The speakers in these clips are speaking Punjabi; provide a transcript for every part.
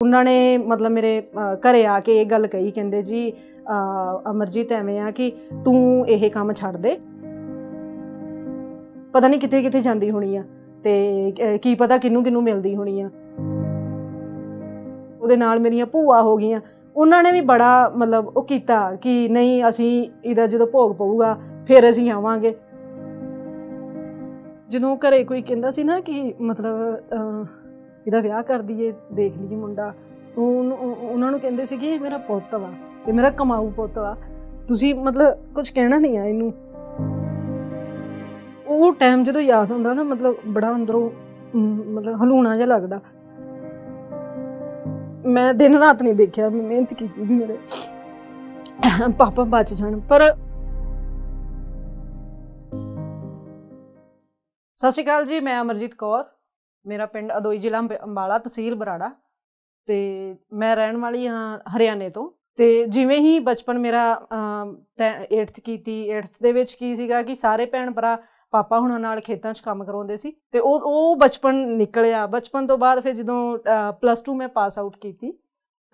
उन्होंने मतलब मेरे घरे आके ये गल कही, कहते जी अमरजीत एवें आ कि तू ये काम छड़ दे, पता नहीं किते किते जाती होनी आ ते की पता किनू किनू मिलती होनी आ। उहदे नाल मेरियां भूआ हो गईयां, उन्होंने भी बड़ा मतलब वो कीता कि नहीं असीं इहदा जदों भोग पऊगा फिर असीं आवांगे। जदों घरे कोई कहंदा सी ना कि मतलब ਇਹਦਾ ਵਿਆਹ ਕਰ ਦਈਏ, ਦੇਖ ਲਈਏ ਮੁੰਡਾ, ਉਹਨਾਂ ਨੂੰ ਕਹਿੰਦੇ ਸੀ ਕਿ ਇਹ ਮੇਰਾ ਪੁੱਤ ਵਾ, ਇਹ ਮੇਰਾ ਕਮਾਊ ਪੁੱਤ ਵਾ, ਤੁਸੀਂ ਮਤਲਬ ਕੁਝ ਕਹਿਣਾ ਨਹੀਂ ਆ ਇਹਨੂੰ। ਉਹ ਟਾਈਮ ਜਦੋਂ ਯਾਦ ਹੁੰਦਾ ਨਾ ਮਤਲਬ ਬੜਾ ਅੰਦਰੋਂ ਮਤਲਬ ਹਲੂਣਾ ਜਿਹਾ ਲੱਗਦਾ। ਮੈਂ ਦਿਨ ਰਾਤ ਨਹੀਂ ਦੇਖਿਆ, ਮੈਂ ਮਿਹਨਤ ਕੀਤੀ ਵੀ ਮੇਰੇ ਪਾਪਾ ਬਚ ਜਾਣ। ਪਰ ਸਤਿ ਸ਼੍ਰੀ ਅਕਾਲ ਜੀ, ਮੈਂ ਅਮਰਜੀਤ ਕੌਰ, मेरा पिंड अदोई जिला अंबाला तहसील बराड़ा, तो मैं रहने वाली हाँ हरियाणे तो। जिमें ही बचपन मेरा 8th की 8th दे विच की सीगा कि सारे भैन भरा पापा हुणां नाल खेतां 'च काम करवाउंदे सी, ते ਉਹ बचपन निकलिया। बचपन तो बाद फिर जदों +2 मैं पास आउट की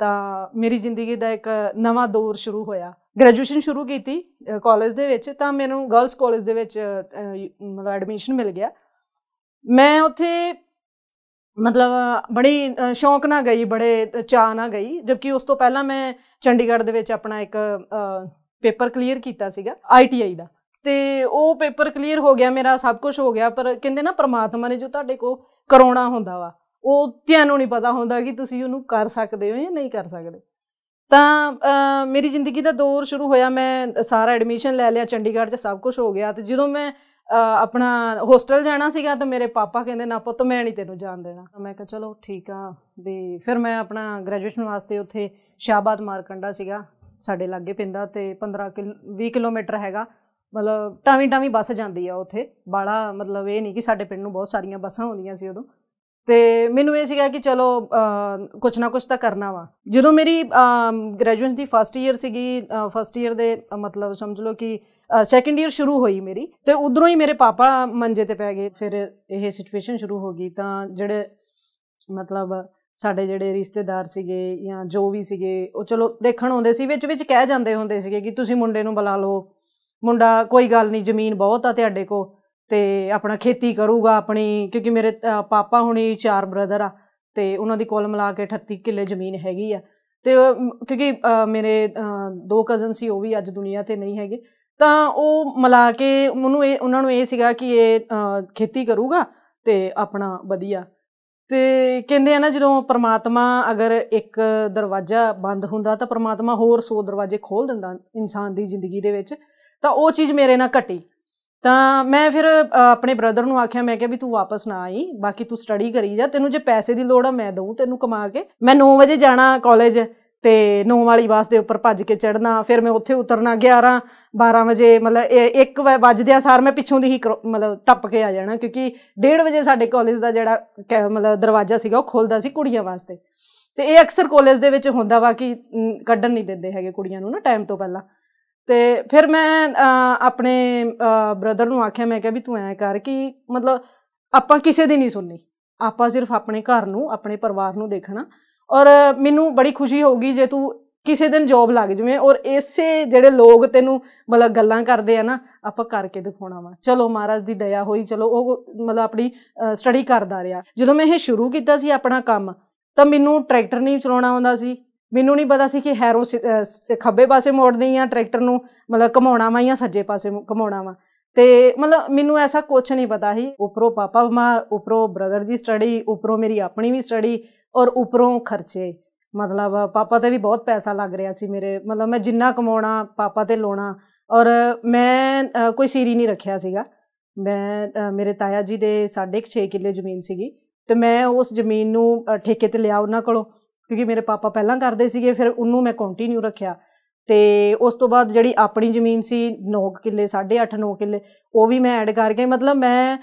तां मेरी जिंदगी दा एक नवां दौर शुरू होया। ग्रैजुएशन शुरू की कॉलेज दे विच, तां मैनूं गर्ल्स कॉलेज दे विच मतलब एडमिशन मिल गया। मैं उत्थे मतलब बड़ी शौक ना गई, बड़े चाह ना गई, जबकि उस तो पहला मैं चंडीगढ़ दे विच अपना एक पेपर क्लीयर किया सीगा ITI दा, ते वो पेपर क्लीयर हो गया, मेरा सब कुछ हो गया। पर कहंदे ना परमात्मा ने जो तुहाडे को कराउणा हुंदा वा, वो तुहानूं नहीं पता हुंदा कि तुसीं उहनूं कर सकदे हो या नहीं कर सकदे। तां मेरी जिंदगी दा दौर शुरू होया, मैं सारा एडमिशन लै लिया, चंडीगढ़ च सब कुछ हो गया। तो जदों मैं अपना होस्टल जाना सीगा तो मेरे पापा कहते ना पुत्त मैं नहीं तेनों जान देना। मैं कहा चलो ठीक आ भी। फिर मैं अपना ग्रैजुएशन वास्ते उत्थे शाहबाद मारकंडा सीगा साडे लागे पिंदा, ते 15-20 किलोमीटर हैगा, मतलब टावी टावी बस जाती है उत्थे, बाला मतलब ये नहीं कि साडे पिंड नूं बहुत सारियां बसां आउंदियां सी उदों। तो मैनूं ये सीगा कि चलो कुछ ना कुछ तो करना वा। जदों मेरी ग्रैजुएशन की फस्ट ईयर सीगी, फस्ट ईयर दे मतलब समझ लो कि सैकेंड ईयर शुरू हुई मेरी, तो उधरों ही मेरे पापा मंजे ते पै गए। फिर यह सिचुएशन शुरू हो गई, तो जेडे मतलब साडे जेडे रिश्तेदार सीगे या जो भी सीगे वो चलो देखण आउंदे सी, विच विच कह जांदे हुंदे सीगे कि तुसीं मुंडे नूं बुला लो, मुंडा कोई गल नहीं, जमीन बहुत आ तुहाडे को, ते अपना खेती करूगा अपनी, क्योंकि मेरे पापा हुणी 4 ब्रदर आ, ते उन्हां दी कुल मिला के 38 किले जमीन हैगी आ। ते क्योंकि मेरे 2 कज़न सी, वो भी अज दुनिया ते नहीं हैगे, तां ਉਹ ਮਿਲਾ ਕੇ ਉਹਨਾਂ ਨੂੰ ਇਹ ਸੀਗਾ ਕਿ ਇਹ ਖੇਤੀ ਕਰੂਗਾ ਤੇ ਆਪਣਾ ਵਧੀਆ। ਤੇ ਕਹਿੰਦੇ ਆ ਨਾ ਜਦੋਂ ਪਰਮਾਤਮਾ ਅਗਰ ਇੱਕ ਦਰਵਾਜ਼ਾ ਬੰਦ ਹੁੰਦਾ ਤਾਂ ਪਰਮਾਤਮਾ ਹੋਰ 100 ਦਰਵਾਜ਼ੇ ਖੋਲ੍ਹ ਦਿੰਦਾ ਇਨਸਾਨ ਦੀ ਜ਼ਿੰਦਗੀ ਦੇ ਵਿੱਚ। ਤਾਂ ਉਹ ਚੀਜ਼ ਮੇਰੇ ਨਾਲ ਘਟੀ। ਤਾਂ ਮੈਂ ਫਿਰ ਆਪਣੇ ਬ੍ਰਦਰ ਨੂੰ ਆਖਿਆ, ਮੈਂ ਕਿਹਾ ਵੀ ਤੂੰ ਵਾਪਸ ਨਾ ਆਈ, ਬਾਕੀ ਤੂੰ ਸਟੱਡੀ ਕਰੀ ਜਾ, ਤੈਨੂੰ ਜੇ ਪੈਸੇ ਦੀ ਲੋੜ ਆ ਮੈਂ ਦਊਂ ਤੈਨੂੰ ਕਮਾ ਕੇ। ਮੈਂ 9 ਵਜੇ ਜਾਣਾ ਕਾਲਜ, ਤੇ 9 ਵਾਲੀ ਬੱਸ ਦੇ ਉੱਪਰ ਭੱਜ ਕੇ ਚੜ੍ਹਨਾ, ਫਿਰ ਮੈਂ ਉੱਥੇ ਉਤਰਨਾ 11-12 ਵਜੇ, ਮਤਲਬ 1 ਵੱਜਦਿਆਂ ਸਾਰ ਮੈਂ ਪਿੱਛੋਂ ਦੀ ਹੀ ਮਤਲਬ ਟੱਪ ਕੇ ਆ ਜਾਣਾ, ਕਿਉਂਕਿ 1:30 ਵਜੇ ਸਾਡੇ ਕਾਲਜ ਦਾ ਜਿਹੜਾ ਮਤਲਬ ਦਰਵਾਜ਼ਾ ਸੀਗਾ ਉਹ ਖੁੱਲ੍ਹਦਾ ਸੀ ਕੁੜੀਆਂ ਵਾਸਤੇ। ਤੇ ਇਹ ਅਕਸਰ ਕਾਲਜ ਦੇ ਵਿੱਚ ਹੁੰਦਾ ਵਾ ਕਿ ਕੱਢਣ ਨਹੀਂ ਦਿੰਦੇ ਹੈਗੇ ਕੁੜੀਆਂ ਨੂੰ ਨਾ ਟਾਈਮ ਤੋਂ ਪਹਿਲਾਂ। ਤੇ ਫਿਰ ਮੈਂ ਆਪਣੇ ਬ੍ਰਦਰ ਨੂੰ ਆਖਿਆ, ਮੈਂ ਕਿਹਾ ਵੀ ਤੂੰ ਐਂ ਕਰ ਕਿ ਮਤਲਬ ਆਪਾਂ ਕਿਸੇ ਦੀ ਨਹੀਂ ਸੁਣਨੀ, ਆਪਾਂ ਸਿਰਫ ਆਪਣੇ ਘਰ ਨੂੰ, ਆਪਣੇ ਪਰਿਵਾਰ ਨੂੰ ਦੇਖਣਾ, ਔਰ ਮੈਨੂੰ ਬੜੀ ਖੁਸ਼ੀ ਹੋਊਗੀ ਜੇ ਤੂੰ ਕਿਸੇ ਦਿਨ ਜੋਬ ਲੱਗ ਜਾਵੇਂ, ਔਰ ਇਸੇ ਜਿਹੜੇ ਲੋਕ ਤੈਨੂੰ ਮਤਲਬ ਗੱਲਾਂ ਕਰਦੇ ਆ ਨਾ, ਆਪਾਂ ਕਰਕੇ ਦਿਖਾਉਣਾ ਵਾ। ਚਲੋ ਮਹਾਰਾਜ ਦੀ ਦਇਆ ਹੋਈ, ਚਲੋ ਉਹ ਮਤਲਬ ਆਪਣੀ ਸਟੱਡੀ ਕਰਦਾ ਰਿਹਾ। ਜਦੋਂ ਮੈਂ ਇਹ ਸ਼ੁਰੂ ਕੀਤਾ ਸੀ ਆਪਣਾ ਕੰਮ, ਤਾਂ ਮੈਨੂੰ ਟਰੈਕਟਰ ਨਹੀਂ ਚਲਾਉਣਾ ਆਉਂਦਾ ਸੀ, ਮੈਨੂੰ ਨਹੀਂ ਪਤਾ ਸੀ ਕਿ ਹੈਰੋਂ ਖੱਬੇ ਪਾਸੇ ਮੋੜਨੀ ਆ ਟਰੈਕਟਰ ਨੂੰ, ਮਤਲਬ ਘੁਮਾਉਣਾ ਵਾ ਜਾਂ ਸੱਜੇ ਪਾਸੇ ਘੁਮਾਉਣਾ ਵਾ, ਤੇ ਮਤਲਬ ਮੈਨੂੰ ਐਸਾ ਕੁਛ ਨਹੀਂ ਪਤਾ ਸੀ। ਉੱਪਰੋਂ ਪਾਪਾ ਬਿਮਾਰ, ਉੱਪਰੋਂ ਬ੍ਰਦਰ ਦੀ ਸਟੱਡੀ, ਉੱਪਰੋਂ ਮੇਰੀ ਆਪਣੀ ਵੀ ਸਟੱਡੀ, ਔਰ ਉੱਪਰੋਂ ਖਰਚੇ। ਮਤਲਬ ਪਾਪਾ 'ਤੇ ਵੀ ਬਹੁਤ ਪੈਸਾ ਲੱਗ ਰਿਹਾ ਸੀ ਮੇਰੇ, ਮਤਲਬ ਮੈਂ ਜਿੰਨਾ ਕਮਾਉਣਾ ਪਾਪਾ 'ਤੇ ਲਾਉਣਾ। ਔਰ ਮੈਂ ਕੋਈ ਸੀਰੀ ਨਹੀਂ ਰੱਖਿਆ ਸੀਗਾ। ਮੈਂ ਮੇਰੇ ਤਾਇਆ ਜੀ ਦੇ 6.5 ਕਿੱਲੇ ਜ਼ਮੀਨ ਸੀਗੀ, ਅਤੇ ਮੈਂ ਉਸ ਜ਼ਮੀਨ ਨੂੰ ਠੇਕੇ 'ਤੇ ਲਿਆ ਉਹਨਾਂ ਕੋਲੋਂ, ਕਿਉਂਕਿ ਮੇਰੇ ਪਾਪਾ ਪਹਿਲਾਂ ਕਰਦੇ ਸੀਗੇ, ਫਿਰ ਉਹਨੂੰ ਮੈਂ ਕੰਟੀਨਿਊ ਰੱਖਿਆ। ਅਤੇ ਉਸ ਤੋਂ ਬਾਅਦ ਜਿਹੜੀ ਆਪਣੀ ਜ਼ਮੀਨ ਸੀ 9 ਕਿੱਲੇ, 8.5-9 ਕਿੱਲੇ, ਉਹ ਵੀ ਮੈਂ ਐਡ ਕਰਕੇ, ਮਤਲਬ ਮੈਂ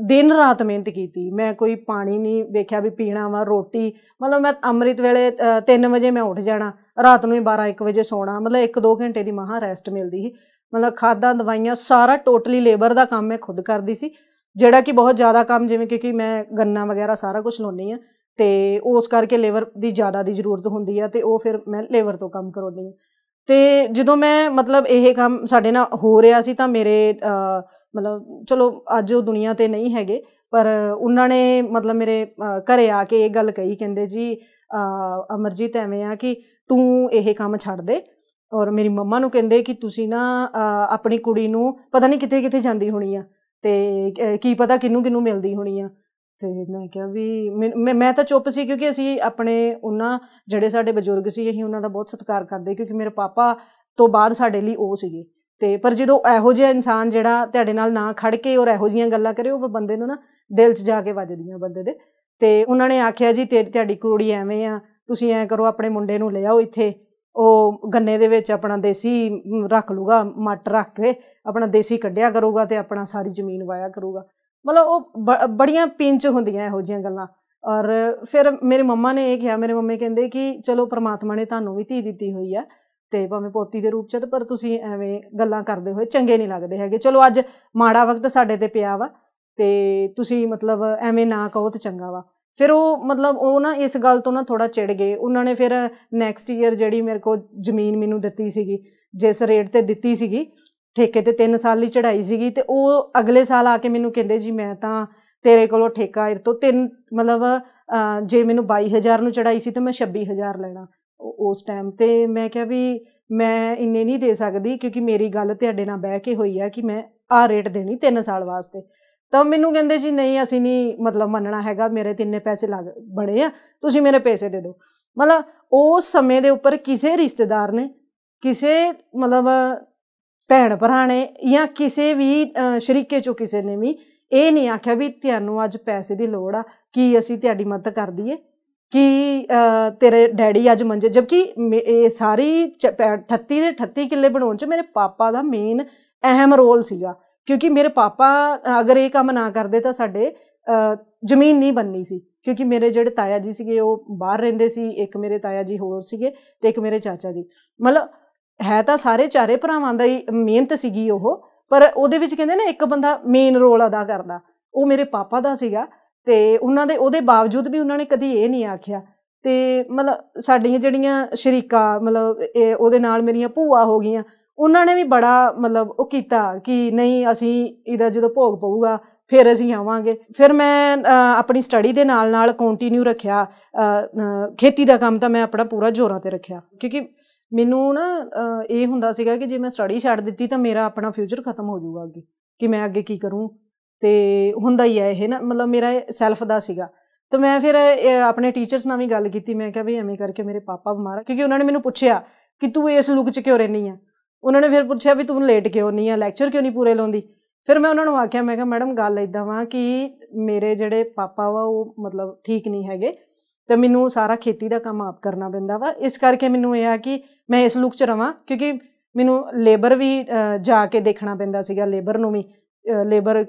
ਦਿਨ ਰਾਤ ਮਿਹਨਤ ਕੀਤੀ। ਮੈਂ ਕੋਈ ਪਾਣੀ ਨਹੀਂ ਵੇਖਿਆ ਵੀ ਪੀਣਾ ਵਾ, ਰੋਟੀ, ਮਤਲਬ ਮੈਂ ਅੰਮ੍ਰਿਤ ਵੇਲੇ 3 ਵਜੇ ਮੈਂ ਉੱਠ ਜਾਣਾ, ਰਾਤ ਨੂੰ ਹੀ 12-1 ਵਜੇ ਸੌਣਾ, ਮਤਲਬ 1-2 ਘੰਟੇ ਦੀ ਮਸਾਂ ਰੈਸਟ ਮਿਲਦੀ ਸੀ। ਮਤਲਬ ਖਾਦਾਂ ਦਵਾਈਆਂ ਸਾਰਾ ਟੋਟਲੀ ਲੇਬਰ ਦਾ ਕੰਮ ਮੈਂ ਖੁਦ ਕਰਦੀ ਸੀ, ਜਿਹੜਾ ਕਿ ਬਹੁਤ ਜ਼ਿਆਦਾ ਕੰਮ, ਜਿਵੇਂ ਕਿਉਂਕਿ ਮੈਂ ਗੰਨਾ ਵਗੈਰਾ ਸਾਰਾ ਕੁਛ ਲਾਉਂਦੀ ਹਾਂ, ਤੇ ਉਸ ਕਰਕੇ ਲੇਬਰ ਦੀ ਜ਼ਿਆਦਾ ਦੀ ਜ਼ਰੂਰਤ ਹੁੰਦੀ ਆ, ਤੇ ਉਹ ਫਿਰ ਮੈਂ ਲੇਬਰ ਤੋਂ ਕੰਮ ਕਰਾਉਂਦੀ ਹਾਂ। ਤੇ ਜਦੋਂ ਮੈਂ ਮਤਲਬ ਇਹ ਕੰਮ ਸਾਡੇ ਨਾਲ ਹੋ ਰਿਹਾ ਸੀ ਤਾਂ ਮੇਰੇ ਮਤਲਬ ਚਲੋ ਅੱਜ ਉਹ ਦੁਨੀਆ 'ਤੇ ਨਹੀਂ ਹੈਗੇ, ਪਰ ਉਹਨਾਂ ਨੇ ਮਤਲਬ ਮੇਰੇ ਘਰੇ ਆ ਕੇ ਇਹ ਗੱਲ ਕਹੀ, ਕਹਿੰਦੇ ਜੀ ਅਮਰਜੀਤ ਐਵੇਂ ਆ ਕਿ ਤੂੰ ਇਹ ਕੰਮ ਛੱਡ ਦੇ। ਔਰ ਮੇਰੀ ਮੰਮਾ ਨੂੰ ਕਹਿੰਦੇ ਕਿ ਤੁਸੀਂ ਨਾ ਆਪਣੀ ਕੁੜੀ ਨੂੰ ਪਤਾ ਨਹੀਂ ਕਿਤੇ ਕਿਤੇ ਜਾਂਦੀ ਹੋਣੀ ਆ, ਤੇ ਕੀ ਪਤਾ ਕਿਹਨੂੰ ਕਿਹਨੂੰ ਮਿਲਦੀ ਹੋਣੀ ਆ। ਤੇ ਮੈਂ ਕਿਹਾ ਵੀ ਮੈਂ ਤਾਂ ਚੁੱਪ ਸੀ, ਕਿਉਂਕਿ ਅਸੀਂ ਆਪਣੇ ਉਹਨਾਂ ਜਿਹੜੇ ਸਾਡੇ ਬਜ਼ੁਰਗ ਸੀ ਅਸੀਂ ਉਹਨਾਂ ਦਾ ਬਹੁਤ ਸਤਿਕਾਰ ਕਰਦੇ, ਕਿਉਂਕਿ ਮੇਰੇ ਪਾਪਾ ਤੋਂ ਬਾਅਦ ਸਾਡੇ ਲਈ ਉਹ ਸੀਗੇ। ਤੇ ਪਰ ਜਦੋਂ ਇਹੋ ਜਿਹਾ ਇਨਸਾਨ ਜਿਹੜਾ ਤੁਹਾਡੇ ਨਾਲ ਨਾ ਖੜ ਕੇ ਔਰ ਇਹੋ ਜਿਹੀਆਂ ਗੱਲਾਂ ਕਰੇ, ਉਹ ਬੰਦੇ ਨੂੰ ਨਾ ਦਿਲ 'ਚ ਜਾ ਕੇ ਵੱਜਦੀਆਂ ਬੰਦੇ ਦੇ। ਤੇ ਉਹਨਾਂ ਨੇ ਆਖਿਆ ਜੀ ਤੁਹਾਡੀ ਕੁੜੀ ਐਵੇਂ ਆ, ਤੁਸੀਂ ਐਂ ਕਰੋ ਆਪਣੇ ਮੁੰਡੇ ਨੂੰ ਲਿਆਓ ਇੱਥੇ, ਉਹ ਗੰਨੇ ਦੇ ਵਿੱਚ ਆਪਣਾ ਦੇਸੀ ਰੱਖ ਲੂਗਾ, ਮੱਟ ਰੱਖ ਕੇ ਆਪਣਾ ਦੇਸੀ ਕੱਢਿਆ ਕਰੂਗਾ ਤੇ ਆਪਣਾ ਸਾਰੀ ਜ਼ਮੀਨ ਵਾਇਆ ਕਰੂਗਾ। ਮਤਲਬ ਉਹ ਬੜੀਆਂ ਪਿੰਚ ਹੁੰਦੀਆਂ ਇਹੋ ਜਿਹੀਆਂ ਗੱਲਾਂ। ਔਰ ਫਿਰ ਮੇਰੇ ਮੰਮਾ ਨੇ ਇਹ ਕਿਹਾ, ਮੇਰੇ ਮੰਮੀ ਕਹਿੰਦੇ ਕਿ ਚਲੋ ਪਰਮਾਤਮਾ ਨੇ ਤੁਹਾਨੂੰ ਵੀ ਧੀ ਦਿੱਤੀ ਹੋਈ ਆ, ਤੇ ਭਾਵੇਂ ਪੋਤੀ ਦੇ ਰੂਪ 'ਚ, ਪਰ ਤੁਸੀਂ ਐਵੇਂ ਗੱਲਾਂ ਕਰਦੇ ਹੋਏ ਚੰਗੇ ਨਹੀਂ ਲੱਗਦੇ ਹੈਗੇ। ਚਲੋ ਅੱਜ ਮਾੜਾ ਵਕਤ ਸਾਡੇ 'ਤੇ ਪਿਆ ਵਾ, ਤੇ ਤੁਸੀਂ ਮਤਲਬ ਐਵੇਂ ਨਾ ਕਹੋ ਤਾਂ ਚੰਗਾ ਵਾ। ਫਿਰ ਉਹ ਮਤਲਬ ਉਹ ਨਾ ਇਸ ਗੱਲ ਤੋਂ ਨਾ ਥੋੜ੍ਹਾ ਚਿੜ ਗਏ। ਉਹਨਾਂ ਨੇ ਫਿਰ ਨੈਕਸਟ ਈਅਰ ਜਿਹੜੀ ਮੇਰੇ ਕੋਲ ਜ਼ਮੀਨ ਮੈਨੂੰ ਦਿੱਤੀ ਸੀਗੀ, ਜਿਸ ਰੇਟ 'ਤੇ ਦਿੱਤੀ ਸੀਗੀ ਠੇਕੇ 'ਤੇ 3 ਸਾਲ ਲਈ ਚੜ੍ਹਾਈ ਸੀਗੀ, ਤੇ ਉਹ ਅਗਲੇ ਸਾਲ ਆ ਕੇ ਮੈਨੂੰ ਕਹਿੰਦੇ ਜੀ ਮੈਂ ਤਾਂ ਤੇਰੇ ਕੋਲੋਂ ਠੇਕਾ ਇਹ ਤੋਂ ਮਤਲਬ ਜੇ ਮੈਨੂੰ 22,000 ਨੂੰ ਚੜ੍ਹਾਈ ਸੀ ਤਾਂ ਮੈਂ 26,000 ਲੈਣਾ ਉਸ ਟਾਈਮ। ਤੇ ਮੈਂ ਕਿਹਾ ਵੀ ਮੈਂ ਇੰਨੇ ਨਹੀਂ ਦੇ ਸਕਦੀ, ਕਿਉਂਕਿ ਮੇਰੀ ਗੱਲ ਤੁਹਾਡੇ ਨਾਲ ਬਹਿ ਕੇ ਹੋਈ ਆ ਕਿ ਮੈਂ ਆਹ ਰੇਟ ਦੇਣੀ 3 ਸਾਲ ਵਾਸਤੇ। ਤਾਂ ਮੈਨੂੰ ਕਹਿੰਦੇ ਜੀ ਨਹੀਂ ਅਸੀਂ ਨਹੀਂ ਮਤਲਬ ਮੰਨਣਾ ਹੈਗਾ, ਮੇਰੇ 3 ਪੈਸੇ ਬਣੇ ਆ, ਤੁਸੀਂ ਮੇਰੇ ਪੈਸੇ ਦੇ ਦਿਓ। ਮਤਲਬ ਉਸ ਸਮੇਂ ਦੇ ਉੱਪਰ ਕਿਸੇ ਰਿਸ਼ਤੇਦਾਰ ਨੇ, ਕਿਸੇ ਮਤਲਬ ਭੈਣ ਭਰਾ ਨੇ, ਜਾਂ ਕਿਸੇ ਵੀ ਸ਼ਰੀਕੇ 'ਚੋਂ ਕਿਸੇ ਨੇ ਵੀ ਇਹ ਨਹੀਂ ਆਖਿਆ ਵੀ ਤੁਹਾਨੂੰ ਅੱਜ ਪੈਸੇ ਦੀ ਲੋੜ ਆ, ਕੀ ਅਸੀਂ ਤੁਹਾਡੀ ਮਦਦ ਕਰ ਦਈਏ, ਕਿ ਤੇਰੇ ਡੈਡੀ ਅੱਜ ਮੰਜੇ। ਜਦਕਿ ਇਹ ਸਾਰੀ 38 ਦੇ 38 ਕਿੱਲੇ ਬਣਾਉਣ 'ਚ ਮੇਰੇ ਪਾਪਾ ਦਾ ਮੇਨ ਅਹਿਮ ਰੋਲ ਸੀਗਾ, ਕਿਉਂਕਿ ਮੇਰੇ ਪਾਪਾ ਅਗਰ ਇਹ ਕੰਮ ਨਾ ਕਰਦੇ ਤਾਂ ਸਾਡੇ ਜ਼ਮੀਨ ਨਹੀਂ ਬਣਨੀ ਸੀ। ਕਿਉਂਕਿ ਮੇਰੇ ਜਿਹੜੇ ਤਾਇਆ ਜੀ ਸੀਗੇ ਉਹ ਬਾਹਰ ਰਹਿੰਦੇ ਸੀ, ਇੱਕ ਮੇਰੇ ਤਾਇਆ ਜੀ ਹੋਰ ਸੀਗੇ ਤੇ ਇੱਕ ਮੇਰੇ ਚਾਚਾ ਜੀ। ਮਤਲਬ ਹੈ ਤਾਂ ਸਾਰੇ ਚਾਰੇ ਭਰਾਵਾਂ ਦਾ ਹੀ ਮਿਹਨਤ ਸੀਗੀ ਉਹ, ਪਰ ਉਹਦੇ ਵਿੱਚ ਕਹਿੰਦੇ ਨਾ ਇੱਕ ਬੰਦਾ ਮੇਨ ਰੋਲ ਅਦਾ ਕਰਦਾ, ਉਹ ਮੇਰੇ ਪਾਪਾ ਦਾ ਸੀਗਾ। ਤੇ ਉਹਨਾਂ ਦੇ ਉਹਦੇ ਬਾਵਜੂਦ ਵੀ ਉਹਨਾਂ ਨੇ ਕਦੀ ਇਹ ਨਹੀਂ ਆਖਿਆ। ਤੇ ਮਤਲਬ ਸਾਡੀਆਂ ਜਿਹੜੀਆਂ ਸ਼ਰੀਕਾ ਮਤਲਬ ਉਹਦੇ ਨਾਲ ਮੇਰੀਆਂ ਭੂਆ ਹੋ ਗਈਆਂ, ਉਹਨਾਂ ਨੇ ਵੀ ਬੜਾ ਮਤਲਬ ਉਹ ਕੀਤਾ ਕਿ ਨਹੀਂ ਅਸੀਂ ਇਹਦਾ ਜਦੋਂ ਭੋਗ ਪਊਗਾ ਫਿਰ ਅਸੀਂ ਆਵਾਂਗੇ। ਫਿਰ ਮੈਂ ਆਪਣੀ ਸਟੱਡੀ ਦੇ ਨਾਲ ਨਾਲ ਕੰਟੀਨਿਊ ਰੱਖਿਆ, ਖੇਤੀ ਦਾ ਕੰਮ ਤਾਂ ਮੈਂ ਆਪਣਾ ਪੂਰਾ ਜ਼ੋਰਾਂ 'ਤੇ ਰੱਖਿਆ, ਕਿਉਂਕਿ ਮੈਨੂੰ ਨਾ ਇਹ ਹੁੰਦਾ ਸੀਗਾ ਕਿ ਜੇ ਮੈਂ ਸਟੱਡੀ ਛੱਡ ਦਿੱਤੀ ਤਾਂ ਮੇਰਾ ਆਪਣਾ ਫਿਊਚਰ ਖਤਮ ਹੋ ਜਾਊਗਾ ਅੱਗੇ, ਕਿ ਮੈਂ ਅੱਗੇ ਕੀ ਕਰੂੰ। ਤੇ ਹੁੰਦਾ ਹੀ ਹੈ ਇਹ ਨਾ, ਮਤਲਬ ਮੇਰਾ ਸੈਲਫ ਦਾ ਸੀਗਾ। ਤਾਂ ਮੈਂ ਫਿਰ ਆਪਣੇ ਟੀਚਰਸ ਨਾਲ ਵੀ ਗੱਲ ਕੀਤੀ, ਮੈਂ ਕਿਹਾ ਵੀ ਐਵੇਂ ਕਰਕੇ ਮੇਰੇ ਪਾਪਾ ਬਿਮਾਰ ਆ, ਕਿਉਂਕਿ ਉਹਨਾਂ ਨੇ ਮੈਨੂੰ ਪੁੱਛਿਆ ਕਿ ਤੂੰ ਇਸ ਲੁੱਕ 'ਚ ਕਿਉਂ ਰਹਿੰਦੀ ਆ। ਉਹਨਾਂ ਨੇ ਫਿਰ ਪੁੱਛਿਆ ਵੀ ਤੂੰ ਲੇਟ ਕਿਉਂ ਨਹੀਂ ਆ, ਲੈਕਚਰ ਕਿਉਂ ਨਹੀਂ ਪੂਰੇ ਲਾਉਂਦੀ। ਫਿਰ ਮੈਂ ਉਹਨਾਂ ਨੂੰ ਆਖਿਆ, ਮੈਂ ਕਿਹਾ ਮੈਡਮ ਗੱਲ ਇੱਦਾਂ ਵਾ ਕਿ ਮੇਰੇ ਜਿਹੜੇ ਪਾਪਾ ਵਾ ਉਹ ਮਤਲਬ ਠੀਕ ਨਹੀਂ ਹੈਗੇ, ਅਤੇ ਮੈਨੂੰ ਸਾਰਾ ਖੇਤੀ ਦਾ ਕੰਮ ਆਪ ਕਰਨਾ ਪੈਂਦਾ ਵਾ। ਇਸ ਕਰਕੇ ਮੈਨੂੰ ਇਹ ਆ ਕਿ ਮੈਂ ਇਸ ਲੁੱਕ 'ਚ ਰਵਾਂ, ਕਿਉਂਕਿ ਮੈਨੂੰ ਲੇਬਰ ਵੀ ਜਾ ਕੇ ਦੇਖਣਾ ਪੈਂਦਾ ਸੀਗਾ। ਲੇਬਰ ਨੂੰ ਵੀ ਲੇਬਰ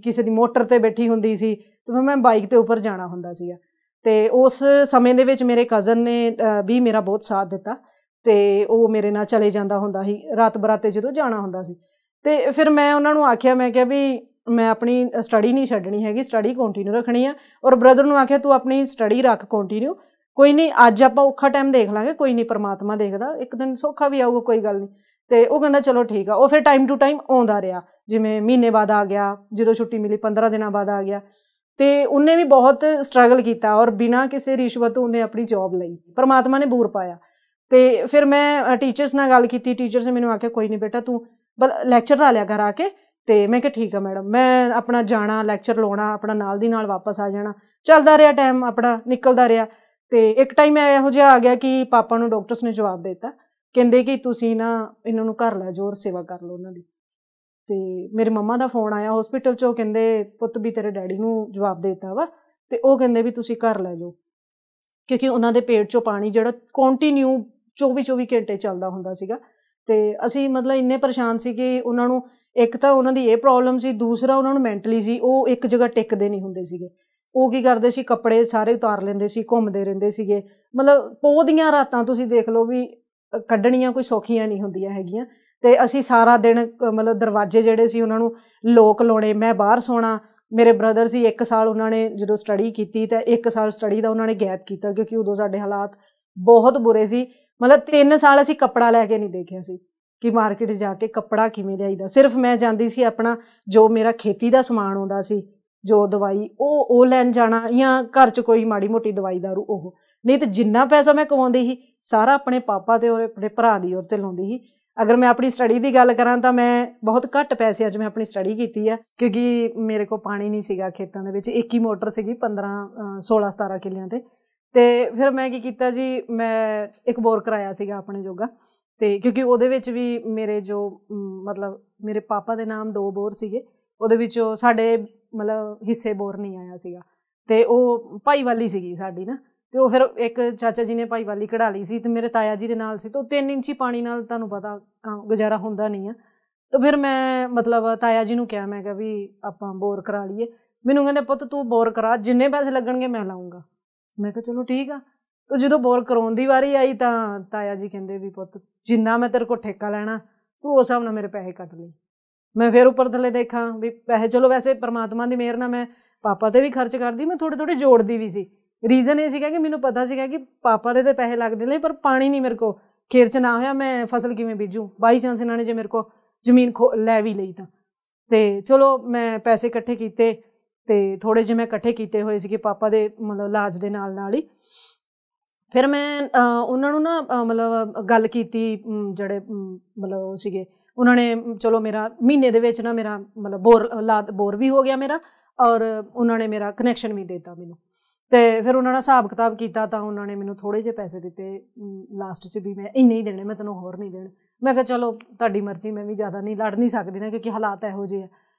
ਕਿਸੇ ਦੀ ਮੋਟਰ 'ਤੇ ਬੈਠੀ ਹੁੰਦੀ ਸੀ, ਅਤੇ ਫਿਰ ਮੈਂ ਬਾਈਕ 'ਤੇ ਉੱਪਰ ਜਾਣਾ ਹੁੰਦਾ ਸੀਗਾ। ਅਤੇ ਉਸ ਸਮੇਂ ਦੇ ਵਿੱਚ ਮੇਰੇ ਕਜ਼ਨ ਨੇ ਵੀ ਮੇਰਾ ਬਹੁਤ ਸਾਥ ਦਿੱਤਾ, ਅਤੇ ਉਹ ਮੇਰੇ ਨਾਲ ਚਲੇ ਜਾਂਦਾ ਹੁੰਦਾ ਸੀ ਰਾਤ ਬਰਾਤੇ ਜਦੋਂ ਜਾਣਾ ਹੁੰਦਾ ਸੀ। ਅਤੇ ਫਿਰ ਮੈਂ ਉਹਨਾਂ ਨੂੰ ਆਖਿਆ, ਮੈਂ ਕਿਹਾ ਵੀ ਮੈਂ ਆਪਣੀ ਸਟੱਡੀ ਨਹੀਂ ਛੱਡਣੀ ਹੈਗੀ, ਸਟੱਡੀ ਕੰਟੀਨਿਊ ਰੱਖਣੀ ਆ। ਔਰ ਬ੍ਰਦਰ ਨੂੰ ਆਖਿਆ ਤੂੰ ਆਪਣੀ ਸਟੱਡੀ ਰੱਖ ਕੰਟੀਨਿਊ, ਕੋਈ ਨਹੀਂ ਅੱਜ ਆਪਾਂ ਔਖਾ ਟਾਈਮ ਦੇਖ ਲਾਂਗੇ, ਕੋਈ ਨਹੀਂ ਪਰਮਾਤਮਾ ਦੇਖਦਾ, ਇੱਕ ਦਿਨ ਸੌਖਾ ਵੀ ਆਊਗਾ, ਕੋਈ ਗੱਲ ਨਹੀਂ। ਅਤੇ ਉਹ ਕਹਿੰਦਾ ਚਲੋ ਠੀਕ ਆ। ਉਹ ਫਿਰ ਟਾਈਮ ਟੂ ਟਾਈਮ ਆਉਂਦਾ ਰਿਹਾ, ਜਿਵੇਂ ਮਹੀਨੇ ਬਾਅਦ ਆ ਗਿਆ, ਜਦੋਂ ਛੁੱਟੀ ਮਿਲੀ 15 ਦਿਨਾਂ ਬਾਅਦ ਆ ਗਿਆ। ਅਤੇ ਉਹਨੇ ਵੀ ਬਹੁਤ ਸਟਰਗਲ ਕੀਤਾ, ਔਰ ਬਿਨਾਂ ਕਿਸੇ ਰਿਸ਼ਵਤ ਉਹਨੇ ਆਪਣੀ ਜੋਬ ਲਈ, ਪਰਮਾਤਮਾ ਨੇ ਬੂਰ ਪਾਇਆ। ਅਤੇ ਫਿਰ ਮੈਂ ਟੀਚਰਸ ਨਾਲ ਗੱਲ ਕੀਤੀ, ਟੀਚਰਸ ਨੇ ਮੈਨੂੰ ਆਖਿਆ ਕੋਈ ਨਹੀਂ ਬੇਟਾ ਤੂੰ ਲੈਕਚਰ ਲਾ ਲਿਆ ਕਰ ਆ ਕੇ। ਅਤੇ ਮੈਂ ਕਿਹਾ ਠੀਕ ਆ ਮੈਡਮ, ਮੈਂ ਆਪਣਾ ਜਾਣਾ ਲੈਕਚਰ ਲਾਉਣਾ, ਆਪਣਾ ਨਾਲ ਦੀ ਨਾਲ ਵਾਪਸ ਆ ਜਾਣਾ, ਚੱਲਦਾ ਰਿਹਾ ਟਾਈਮ ਆਪਣਾ ਨਿਕਲਦਾ ਰਿਹਾ। ਅਤੇ ਇੱਕ ਟਾਈਮ ਇਹੋ ਜਿਹਾ ਆ ਗਿਆ ਕਿ ਪਾਪਾ ਨੂੰ ਡਾਕਟਰਸ ਨੇ ਜਵਾਬ ਦੇ ਦਿੱਤਾ, ਕਹਿੰਦੇ ਕਿ ਤੁਸੀਂ ਨਾ ਇਹਨਾਂ ਨੂੰ ਘਰ ਲੈ ਜਾਓ ਔਰ ਸੇਵਾ ਕਰ ਲਓ ਉਹਨਾਂ ਦੀ। ਅਤੇ ਮੇਰੇ ਮੰਮਾ ਦਾ ਫੋਨ ਆਇਆ ਹੋਸਪਿਟਲ 'ਚੋਂ, ਕਹਿੰਦੇ ਪੁੱਤ ਵੀ ਤੇਰੇ ਡੈਡੀ ਨੂੰ ਜਵਾਬ ਦੇ ਦਿੱਤਾ ਵਾ, ਅਤੇ ਉਹ ਕਹਿੰਦੇ ਵੀ ਤੁਸੀਂ ਘਰ ਲੈ ਜਾਓ, ਕਿਉਂਕਿ ਉਹਨਾਂ ਦੇ ਪੇਟ 'ਚੋਂ ਪਾਣੀ ਜਿਹੜਾ ਕੰਟੀਨਿਊ 24 ਘੰਟੇ ਚੱਲਦਾ ਹੁੰਦਾ ਸੀਗਾ। ਅਤੇ ਅਸੀਂ ਮਤਲਬ ਇੰਨੇ ਪਰੇਸ਼ਾਨ ਸੀ ਕਿ ਉਹਨਾਂ ਨੂੰ ਇੱਕ ਤਾਂ ਉਹਨਾਂ ਦੀ ਇਹ ਪ੍ਰੋਬਲਮ ਸੀ, ਦੂਸਰਾ ਉਹਨਾਂ ਨੂੰ ਮੈਂਟਲੀ ਸੀ, ਉਹ ਇੱਕ ਜਗ੍ਹਾ ਟਿਕਦੇ ਨਹੀਂ ਹੁੰਦੇ ਸੀਗੇ। ਉਹ ਕੀ ਕਰਦੇ ਸੀ, ਕੱਪੜੇ ਸਾਰੇ ਉਤਾਰ ਲੈਂਦੇ ਸੀ, ਘੁੰਮਦੇ ਰਹਿੰਦੇ ਸੀਗੇ। ਮਤਲਬ ਪੋਹ ਦੀਆਂ ਰਾਤਾਂ ਤੁਸੀਂ ਦੇਖ ਲਓ ਵੀ ਕੱਢਣੀਆਂ ਕੋਈ ਸੌਖੀਆਂ ਨਹੀਂ ਹੁੰਦੀਆਂ ਹੈਗੀਆਂ। ਅਤੇ ਅਸੀਂ ਸਾਰਾ ਦਿਨ ਮਤਲਬ ਦਰਵਾਜ਼ੇ ਜਿਹੜੇ ਸੀ ਉਹਨਾਂ ਨੂੰ ਲੋਕ ਲਾਉਣੇ, ਮੈਂ ਬਾਹਰ ਸੌਣਾ, ਮੇਰੇ ਬ੍ਰਦਰ ਸੀ, 1 ਸਾਲ ਉਹਨਾਂ ਨੇ ਜਦੋਂ ਸਟੱਡੀ ਕੀਤੀ ਤਾਂ 1 ਸਾਲ ਸਟੱਡੀ ਦਾ ਉਹਨਾਂ ਨੇ ਗੈਪ ਕੀਤਾ, ਕਿਉਂਕਿ ਉਦੋਂ ਸਾਡੇ ਹਾਲਾਤ ਬਹੁਤ ਬੁਰੇ ਸੀ। ਮਤਲਬ 3 ਸਾਲ ਅਸੀਂ ਕੱਪੜਾ ਲੈ ਕੇ ਨਹੀਂ ਦੇਖਿਆ ਸੀ ਕਿ ਮਾਰਕੀਟ ਜਾ ਕੇ ਕੱਪੜਾ ਕਿਵੇਂ ਲਿਆਈਦਾ। ਸਿਰਫ ਮੈਂ ਜਾਂਦੀ ਸੀ ਆਪਣਾ ਜੋ ਮੇਰਾ ਖੇਤੀ ਦਾ ਸਮਾਨ ਆਉਂਦਾ ਸੀ, ਜੋ ਦਵਾਈ ਉਹ ਲੈਣ ਜਾਣਾ, ਜਾਂ ਘਰ 'ਚ ਕੋਈ ਮਾੜੀ ਮੋਟੀ ਦਵਾਈ ਦਾਰੂ ਉਹ। ਨਹੀਂ ਤਾਂ ਜਿੰਨਾ ਪੈਸਾ ਮੈਂ ਕਮਾਉਂਦੀ ਸੀ ਸਾਰਾ ਆਪਣੇ ਪਾਪਾ ਤੇ ਆਪਣੇ ਭਰਾ ਦੀ ਔਰ 'ਤੇ ਲਾਉਂਦੀ ਸੀ। ਅਗਰ ਮੈਂ ਆਪਣੀ ਸਟੱਡੀ ਦੀ ਗੱਲ ਕਰਾਂ ਤਾਂ ਮੈਂ ਬਹੁਤ ਘੱਟ ਪੈਸਿਆਂ 'ਚ ਮੈਂ ਆਪਣੀ ਸਟੱਡੀ ਕੀਤੀ ਆ, ਕਿਉਂਕਿ ਮੇਰੇ ਕੋਲ ਪਾਣੀ ਨਹੀਂ ਸੀਗਾ ਖੇਤਾਂ ਦੇ ਵਿੱਚ। 1 ਹੀ ਮੋਟਰ ਸੀਗੀ 16-17 ਕਿੱਲਿਆਂ 'ਤੇ। ਅਤੇ ਫਿਰ ਮੈਂ ਕੀ ਕੀਤਾ ਜੀ, ਮੈਂ ਇੱਕ ਬੋਰ ਕਰਾਇਆ ਸੀਗਾ ਆਪਣੇ ਜੋਗਾ। ਅਤੇ ਕਿਉਂਕਿ ਉਹਦੇ ਵਿੱਚ ਵੀ ਮੇਰੇ ਜੋ ਮਤਲਬ ਮੇਰੇ ਪਾਪਾ ਦੇ ਨਾਮ 2 ਬੋਰ ਸੀਗੇ, ਉਹਦੇ ਵਿੱਚੋਂ ਸਾਡੇ ਮਤਲਬ ਹਿੱਸੇ ਬੋਰ ਨਹੀਂ ਆਇਆ ਸੀਗਾ। ਅਤੇ ਉਹ ਭਾਈਵਾਲੀ ਸੀਗੀ ਸਾਡੀ ਨਾ, ਅਤੇ ਉਹ ਫਿਰ ਇੱਕ ਚਾਚਾ ਜੀ ਨੇ ਭਾਈਵਾਲੀ ਕਢਾ ਲਈ ਸੀ, ਅਤੇ ਮੇਰੇ ਤਾਇਆ ਜੀ ਦੇ ਨਾਲ ਸੀ। ਅਤੇ ਉਹ 3 ਇੰਚੀ ਪਾਣੀ ਨਾਲ ਤੁਹਾਨੂੰ ਪਤਾ ਗੁਜ਼ਾਰਾ ਹੁੰਦਾ ਨਹੀਂ ਆ। ਤਾਂ ਫਿਰ ਮੈਂ ਮਤਲਬ ਤਾਇਆ ਜੀ ਨੂੰ ਕਿਹਾ, ਮੈਂ ਕਿਹਾ ਵੀ ਆਪਾਂ ਬੋਰ ਕਰਾ ਲਈਏ। ਮੈਨੂੰ ਕਹਿੰਦੇ ਪੁੱਤ ਤੂੰ ਬੋਰ ਕਰਾ, ਜਿੰਨੇ ਪੈਸੇ ਲੱਗਣਗੇ ਮੈਂ ਲਾਊਂਗਾ। ਮੈਂ ਕਿਹਾ ਚਲੋ ਠੀਕ ਆ। ਤਾਂ ਜਦੋਂ ਬੋਰ ਕਰਾਉਣ ਦੀ ਵਾਰੀ ਆਈ ਤਾਂ ਤਾਇਆ ਜੀ ਕਹਿੰਦੇ ਵੀ ਪੁੱਤ ਜਿੰਨਾ ਮੈਂ ਤੇਰੇ ਕੋਲ ਠੇਕਾ ਲੈਣਾ ਤੂੰ ਉਸ ਹਿਸਾਬ ਨਾਲ ਮੇਰੇ ਪੈਸੇ ਕੱਟ ਲਈ। ਮੈਂ ਫਿਰ ਉੱਪਰ ਥੱਲੇ ਦੇਖਾਂ ਵੀ ਪੈਸੇ, ਚਲੋ ਵੈਸੇ ਪਰਮਾਤਮਾ ਦੀ ਮਿਹਰ ਨਾਲ ਮੈਂ ਪਾਪਾ 'ਤੇ ਵੀ ਖਰਚ ਕਰਦੀ, ਮੈਂ ਥੋੜ੍ਹੇ ਥੋੜ੍ਹੇ ਜੋੜਦੀ ਵੀ ਸੀ। ਰੀਜ਼ਨ ਇਹ ਸੀਗਾ ਕਿ ਮੈਨੂੰ ਪਤਾ ਸੀਗਾ ਕਿ ਪਾਪਾ ਦੇ ਤਾਂ ਪੈਸੇ ਲੱਗਦੇ ਨੇ, ਪਰ ਪਾਣੀ ਨਹੀਂ ਮੇਰੇ ਕੋਲ ਖੇਤ 'ਚ ਨਾ ਹੋਇਆ, ਮੈਂ ਫਸਲ ਕਿਵੇਂ ਬੀਜੂੰ। ਬਾਈ ਚਾਂਸ ਇਹਨਾਂ ਨੇ ਜੇ ਮੇਰੇ ਕੋਲ ਜ਼ਮੀਨ ਲੈ ਵੀ ਲਈ ਤਾਂ। ਅਤੇ ਚਲੋ ਮੈਂ ਪੈਸੇ ਇਕੱਠੇ ਕੀਤੇ, ਅਤੇ ਥੋੜ੍ਹੇ ਜਿਹੇ ਮੈਂ ਇਕੱਠੇ ਕੀਤੇ ਹੋਏ ਸੀਗੇ ਪਾਪਾ ਦੇ ਮਤਲਬ ਇਲਾਜ ਦੇ ਨਾਲ ਹੀ। ਫਿਰ ਮੈਂ ਉਹਨਾਂ ਨੂੰ ਨਾ ਮਤਲਬ ਗੱਲ ਕੀਤੀ, ਜਿਹੜੇ ਮਤਲਬ ਉਹ ਸੀਗੇ, ਉਹਨਾਂ ਨੇ ਚਲੋ ਮੇਰਾ ਮਹੀਨੇ ਦੇ ਵਿੱਚ ਨਾ ਮੇਰਾ ਮਤਲਬ ਬੋਰ ਵੀ ਹੋ ਗਿਆ ਮੇਰਾ, ਔਰ ਉਹਨਾਂ ਨੇ ਮੇਰਾ ਕਨੈਕਸ਼ਨ ਵੀ ਦੇ ਦਿੱਤਾ ਮੈਨੂੰ। ਅਤੇ ਫਿਰ ਉਹਨਾਂ ਨਾਲ ਹਿਸਾਬ ਕਿਤਾਬ ਕੀਤਾ ਤਾਂ ਉਹਨਾਂ ਨੇ ਮੈਨੂੰ ਥੋੜ੍ਹੇ ਜਿਹੇ ਪੈਸੇ ਦਿੱਤੇ ਲਾਸਟ 'ਚ, ਵੀ ਮੈਂ ਇੰਨੇ ਹੀ ਦੇਣੇ, ਮੈਂ ਤੈਨੂੰ ਹੋਰ ਨਹੀਂ ਦੇਣੇ। ਮੈਂ ਕਿਹਾ ਚਲੋ ਤੁਹਾਡੀ ਮਰਜ਼ੀ, ਮੈਂ ਵੀ ਜ਼ਿਆਦਾ ਨਹੀਂ ਲੜ ਨਹੀਂ ਸਕਦੀ ਨਾ, ਕਿਉਂਕਿ ਹਾਲਾਤ ਇਹੋ ਜਿਹੇ ਆ।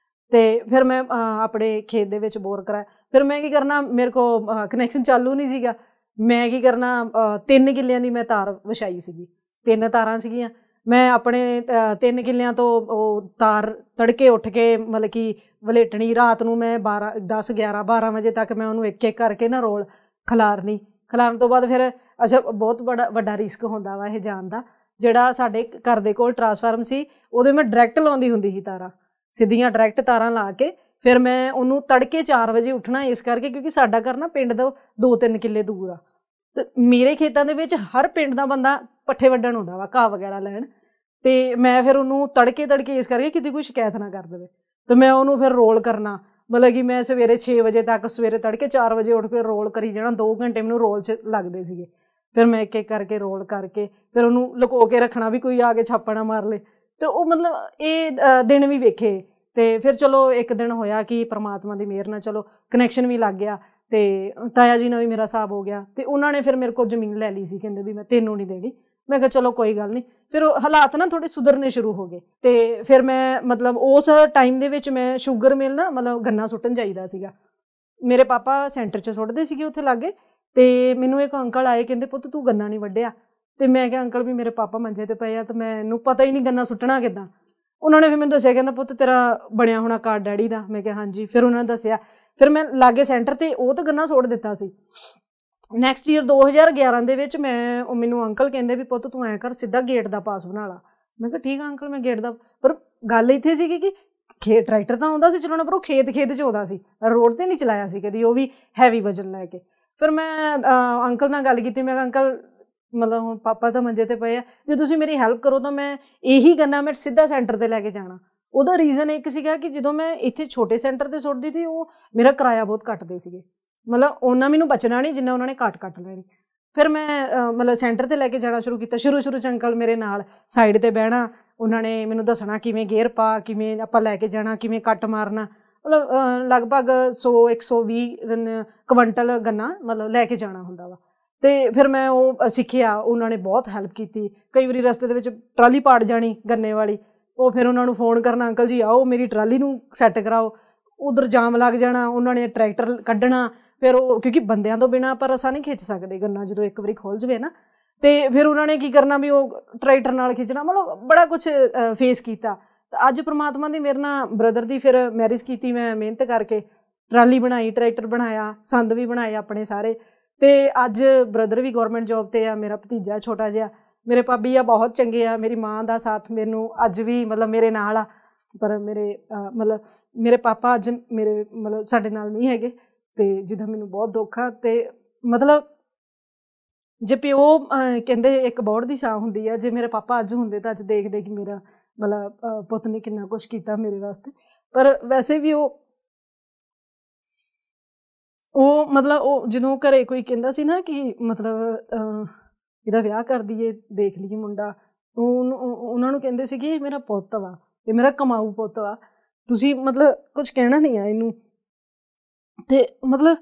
ਅਤੇ ਫਿਰ ਮੈਂ ਆਪਣੇ ਖੇਤ ਦੇ ਵਿੱਚ ਬੋਰ ਕਰਾਇਆ। ਫਿਰ ਮੈਂ ਕੀ ਕਰਨਾ, ਮੇਰੇ ਕੋਲ ਕਨੈਕਸ਼ਨ ਚਾਲੂ ਨਹੀਂ ਸੀਗਾ। ਮੈਂ ਕੀ ਕਰਨਾ, 3 ਕਿੱਲਿਆਂ ਦੀ ਮੈਂ ਤਾਰ ਵਿਛਾਈ ਸੀਗੀ, 3 ਤਾਰਾਂ ਸੀਗੀਆਂ। ਮੈਂ ਆਪਣੇ 3 ਕਿੱਲਿਆਂ ਤੋਂ ਉਹ ਤਾਰ ਤੜਕੇ ਉੱਠ ਕੇ ਮਤਲਬ ਕਿ ਵਲੇਟਣੀ, ਰਾਤ ਨੂੰ ਮੈਂ 10, 11, 12 ਵਜੇ ਤੱਕ ਮੈਂ ਉਹਨੂੰ ਇੱਕ ਇੱਕ ਕਰਕੇ ਨਾ ਰੋਲ ਖਿਲਾਰਨ ਤੋਂ ਬਾਅਦ ਫਿਰ ਅੱਛਾ, ਬਹੁਤ ਵੱਡਾ ਰਿਸਕ ਹੁੰਦਾ ਵਾ ਇਹ ਜਾਣ ਦਾ। ਜਿਹੜਾ ਸਾਡੇ ਘਰ ਦੇ ਕੋਲ ਟਰਾਂਸਫਾਰਮ ਸੀ, ਉਹਦੇ ਮੈਂ ਡਾਇਰੈਕਟ ਲਾਉਂਦੀ ਹੁੰਦੀ ਸੀ ਤਾਰਾਂ, ਸਿੱਧੀਆਂ ਡਾਇਰੈਕਟ ਤਾਰਾਂ ਲਾ ਕੇ। ਫਿਰ ਮੈਂ ਉਹਨੂੰ ਤੜਕੇ 4 ਵਜੇ ਉੱਠਣਾ, ਇਸ ਕਰਕੇ ਕਿਉਂਕਿ ਸਾਡਾ ਘਰ ਨਾ ਪਿੰਡ ਤੋਂ 2-3 ਕਿੱਲੇ ਦੂਰ ਆ। ਅਤੇ ਮੇਰੇ ਖੇਤਾਂ ਦੇ ਵਿੱਚ ਹਰ ਪਿੰਡ ਦਾ ਬੰਦਾ ਪੱਠੇ ਵੱਢਣ ਆਉਂਦਾ ਵਾ, ਘਾਹ ਵਗੈਰਾ ਲੈਣ। ਅਤੇ ਮੈਂ ਫਿਰ ਉਹਨੂੰ ਤੜਕੇ ਇਸ ਕਰਕੇ ਕਿਤੇ ਕੋਈ ਸ਼ਿਕਾਇਤ ਨਾ ਕਰ ਦੇਵੇ। ਅਤੇ ਮੈਂ ਉਹਨੂੰ ਫਿਰ ਰੋਲ ਕਰਨਾ, ਮਤਲਬ ਕਿ ਮੈਂ ਸਵੇਰੇ 6 ਵਜੇ ਤੱਕ, ਸਵੇਰੇ ਤੜਕੇ 4 ਵਜੇ ਉੱਠ ਕੇ ਰੋਲ ਕਰੀ ਜਾਣਾ। 2 ਘੰਟੇ ਮੈਨੂੰ ਰੋਲ 'ਚ ਲੱਗਦੇ ਸੀਗੇ। ਫਿਰ ਮੈਂ ਇੱਕ ਇੱਕ ਕਰਕੇ ਰੋਲ ਕਰਕੇ ਫਿਰ ਉਹਨੂੰ ਲੁਕੋ ਕੇ ਰੱਖਣਾ ਵੀ ਕੋਈ ਆ ਕੇ ਛਾਪਾ ਨਾ ਮਾਰ ਲਏ। ਅਤੇ ਉਹ ਮਤਲਬ ਇਹ ਦਿਨ ਵੀ ਵੇਖੇ। ਅਤੇ ਫਿਰ ਚਲੋ ਇੱਕ ਦਿਨ ਹੋਇਆ ਕਿ ਪਰਮਾਤਮਾ ਦੀ ਮਿਹਰ ਨਾਲ ਚਲੋ ਕਨੈਕਸ਼ਨ ਵੀ ਲੱਗ ਗਿਆ, ਅਤੇ ਤਾਇਆ ਜੀ ਨਾਲ ਵੀ ਮੇਰਾ ਹਿਸਾਬ ਹੋ ਗਿਆ। ਅਤੇ ਉਹਨਾਂ ਨੇ ਫਿਰ ਮੇਰੇ ਕੋਲ ਜ਼ਮੀਨ ਲੈ ਲਈ ਸੀ, ਕਹਿੰਦੇ ਵੀ ਮੈਂ ਤੈਨੂੰ ਨਹੀਂ ਦੇਣੀ। ਮੈਂ ਕਿਹਾ ਚਲੋ ਕੋਈ ਗੱਲ ਨਹੀਂ। ਫਿਰ ਉਹ ਹਾਲਾਤ ਨਾ ਥੋੜ੍ਹੇ ਸੁਧਰਨੇ ਸ਼ੁਰੂ ਹੋ ਗਏ। ਅਤੇ ਫਿਰ ਮੈਂ ਮਤਲਬ ਉਸ ਟਾਈਮ ਦੇ ਵਿੱਚ ਮੈਂ ਸ਼ੂਗਰ ਮਿਲ ਨਾ ਮਤਲਬ ਗੰਨਾ ਸੁੱਟਣ ਜਾਈਦਾ ਸੀਗਾ। ਮੇਰੇ ਪਾਪਾ ਸੈਂਟਰ 'ਚ ਸੁੱਟਦੇ ਸੀਗੇ ਉੱਥੇ ਲਾਗੇ। ਅਤੇ ਮੈਨੂੰ ਇੱਕ ਅੰਕਲ ਆਏ, ਕਹਿੰਦੇ ਪੁੱਤ ਤੂੰ ਗੰਨਾ ਨਹੀਂ ਵੱਢਿਆ। ਅਤੇ ਮੈਂ ਕਿਹਾ ਅੰਕਲ ਵੀ ਮੇਰੇ ਪਾਪਾ ਮੰਜੇ 'ਤੇ ਪਏ ਆ, ਅਤੇ ਮੈਨੂੰ ਪਤਾ ਹੀ ਨਹੀਂ ਗੰਨਾ ਸੁੱਟਣਾ ਕਿੱਦਾਂ। ਉਹਨਾਂ ਨੇ ਫਿਰ ਮੈਨੂੰ ਦੱਸਿਆ, ਕਹਿੰਦਾ ਪੁੱਤ ਤੇਰਾ ਬਣਿਆ ਹੋਣਾ ਕਾਰਡ ਡੈਡੀ ਦਾ। ਮੈਂ ਕਿਹਾ ਹਾਂਜੀ। ਫਿਰ ਉਹਨਾਂ ਨੇ ਦੱਸਿਆ, ਫਿਰ ਮੈਂ ਲਾਗੇ ਸੈਂਟਰ 'ਤੇ ਉਹ ਤਾਂ ਗੰਨਾ ਸੁੱਟ ਦਿੱਤਾ ਸੀ। ਨੈਕਸਟ ਈਅਰ 2011 ਦੇ ਵਿੱਚ ਮੈਨੂੰ ਅੰਕਲ ਕਹਿੰਦੇ ਵੀ ਪੁੱਤ ਤੂੰ ਐਂ ਕਰ, ਸਿੱਧਾ ਗੇਟ ਦਾ ਪਾਸ ਬਣਾ ਲਾ। ਮੈਂ ਕਿਹਾ ਠੀਕ ਆ ਅੰਕਲ, ਮੈਂ ਗੇਟ ਦਾ। ਪਰ ਗੱਲ ਇੱਥੇ ਸੀਗੀ ਕਿ ਟਰੈਕਟਰ ਤਾਂ ਆਉਂਦਾ ਸੀ ਚਲਾਉਣਾ, ਪਰ ਉਹ ਖੇਤ 'ਚ ਆਉਂਦਾ ਸੀ, ਰੋਡ 'ਤੇ ਨਹੀਂ ਚਲਾਇਆ ਸੀ ਕਦੀ, ਉਹ ਵੀ ਹੈਵੀ ਵਜ਼ਨ ਲੈ ਕੇ। ਫਿਰ ਮੈਂ ਅੰਕਲ ਨਾਲ ਗੱਲ ਕੀਤੀ, ਮੈਂ ਕਿਹਾ ਅੰਕਲ ਮਤਲਬ ਹੁਣ ਪਾਪਾ ਤਾਂ ਮੰਜੇ 'ਤੇ ਪਏ ਆ, ਜੇ ਤੁਸੀਂ ਮੇਰੀ ਹੈਲਪ ਕਰੋ ਤਾਂ ਮੈਂ ਇਹੀ ਗੰਨਾ ਮੈਂ ਸਿੱਧਾ ਸੈਂਟਰ 'ਤੇ ਲੈ ਕੇ ਜਾਣਾ। ਉਹਦਾ ਰੀਜ਼ਨ ਇੱਕ ਸੀਗਾ ਕਿ ਜਦੋਂ ਮੈਂ ਇੱਥੇ ਛੋਟੇ ਸੈਂਟਰ 'ਤੇ ਸੁੱਟਦੀ ਸੀ, ਉਹ ਮੇਰਾ ਕਿਰਾਇਆ ਬਹੁਤ ਕੱਟਦੇ ਸੀਗੇ, ਮਤਲਬ ਉਹਨਾਂ ਮੈਨੂੰ ਬਚਣਾ ਨਹੀਂ ਜਿੰਨਾ ਉਹਨਾਂ ਨੇ ਕੱਟ ਲੈਣੀ। ਫਿਰ ਮੈਂ ਮਤਲਬ ਸੈਂਟਰ 'ਤੇ ਲੈ ਕੇ ਜਾਣਾ ਸ਼ੁਰੂ ਕੀਤਾ। ਸ਼ੁਰੂ 'ਚ ਅੰਕਲ ਮੇਰੇ ਨਾਲ ਸਾਈਡ 'ਤੇ ਬਹਿਣਾ, ਉਹਨਾਂ ਨੇ ਮੈਨੂੰ ਦੱਸਣਾ ਕਿਵੇਂ ਗੇਅਰ ਪਾ, ਕਿਵੇਂ ਆਪਾਂ ਲੈ ਕੇ ਜਾਣਾ, ਕਿਵੇਂ ਕੱਟ ਮਾਰਨਾ। ਮਤਲਬ ਲਗਭਗ 100-120 ਕੁਇੰਟਲ ਗੰਨਾ ਮਤਲਬ ਲੈ ਕੇ ਜਾਣਾ ਹੁੰਦਾ ਵਾ। ਅਤੇ ਫਿਰ ਮੈਂ ਉਹ ਸਿੱਖਿਆ, ਉਹਨਾਂ ਨੇ ਬਹੁਤ ਹੈਲਪ ਕੀਤੀ। ਕਈ ਵਾਰੀ ਰਸਤੇ ਦੇ ਵਿੱਚ ਟਰਾਲੀ ਪਾੜ ਜਾਣੀ ਗੰਨੇ ਵਾਲੀ, ਉਹ ਫਿਰ ਉਹਨਾਂ ਨੂੰ ਫੋਨ ਕਰਨਾ, ਅੰਕਲ ਜੀ ਆਓ ਮੇਰੀ ਟਰਾਲੀ ਨੂੰ ਸੈੱਟ ਕਰਾਓ। ਉੱਧਰ ਜਾਮ ਲੱਗ ਜਾਣਾ, ਉਹਨਾਂ ਨੇ ਟਰੈਕਟਰ ਕੱਢਣਾ। ਫਿਰ ਉਹ ਕਿਉਂਕਿ ਬੰਦਿਆਂ ਤੋਂ ਬਿਨਾਂ ਆਪਾਂ ਰਸਾ ਨਹੀਂ ਖਿੱਚ ਸਕਦੇ ਗੰਨਾ, ਜਦੋਂ ਇੱਕ ਵਾਰੀ ਖੁੱਲ੍ਹ ਜਾਵੇ ਨਾ। ਅਤੇ ਫਿਰ ਉਹਨਾਂ ਨੇ ਕੀ ਕਰਨਾ ਵੀ ਉਹ ਟਰੈਕਟਰ ਨਾਲ ਖਿੱਚਣਾ, ਮਤਲਬ ਬੜਾ ਕੁਛ ਫੇਸ ਕੀਤਾ। ਤਾਂ ਅੱਜ ਪਰਮਾਤਮਾ ਦੀ ਮੇਰੇ ਨਾਲ ਬ੍ਰਦਰ ਦੀ ਫਿਰ ਮੈਰਿਜ ਕੀਤੀ ਮੈਂ ਮਿਹਨਤ ਕਰਕੇ, ਟਰਾਲੀ ਬਣਾਈ, ਟਰੈਕਟਰ ਬਣਾਇਆ, ਸੰਦ ਵੀ ਬਣਾਏ ਆਪਣੇ ਸਾਰੇ। ਅਤੇ ਅੱਜ ਬ੍ਰਦਰ ਵੀ ਗੌਰਮੈਂਟ ਜੋਬ 'ਤੇ ਆ, ਮੇਰਾ ਭਤੀਜਾ ਛੋਟਾ ਜਿਹਾ, ਮੇਰੇ ਭਾਬੀ ਆ ਬਹੁਤ ਚੰਗੇ ਆ, ਮੇਰੀ ਮਾਂ ਦਾ ਸਾਥ ਮੈਨੂੰ ਅੱਜ ਵੀ ਮਤਲਬ ਮੇਰੇ ਨਾਲ ਆ। ਪਰ ਮਤਲਬ ਮੇਰੇ ਪਾਪਾ ਅੱਜ ਮਤਲਬ ਸਾਡੇ ਨਾਲ ਨਹੀਂ ਹੈਗੇ, ਅਤੇ ਜਿਹਦਾ ਮੈਨੂੰ ਬਹੁਤ ਦੁੱਖ ਆ। ਅਤੇ ਮਤਲਬ ਜੇ ਪਿਓ ਕਹਿੰਦੇ ਇੱਕ ਬੋਹੜ ਦੀ ਛਾਂ ਹੁੰਦੀ ਹੈ, ਜੇ ਮੇਰੇ ਪਾਪਾ ਅੱਜ ਹੁੰਦੇ ਤਾਂ ਅੱਜ ਦੇਖਦੇ ਕਿ ਮੇਰਾ ਮਤਲਬ ਪੁੱਤ ਨੇ ਕਿੰਨਾ ਕੁਛ ਕੀਤਾ ਮੇਰੇ ਵਾਸਤੇ। ਪਰ ਵੈਸੇ ਵੀ ਉਹ ਮਤਲਬ ਉਹ ਜਦੋਂ ਘਰੇ ਕੋਈ ਕਹਿੰਦਾ ਸੀ ਨਾ ਕਿ ਮਤਲਬ ਇਹਦਾ ਵਿਆਹ ਕਰ ਦਈਏ, ਦੇਖ ਲਈਏ ਮੁੰਡਾ, ਉਹਨਾਂ ਨੂੰ ਕਹਿੰਦੇ ਸੀ ਕਿ ਇਹ ਮੇਰਾ ਪੁੱਤ ਵਾ, ਇਹ ਮੇਰਾ ਕਮਾਊ ਪੁੱਤ ਵਾ, ਤੁਸੀਂ ਮਤਲਬ ਕੁਛ ਕਹਿਣਾ ਨਹੀਂ ਆ ਇਹਨੂੰ। ਅਤੇ ਮਤਲਬ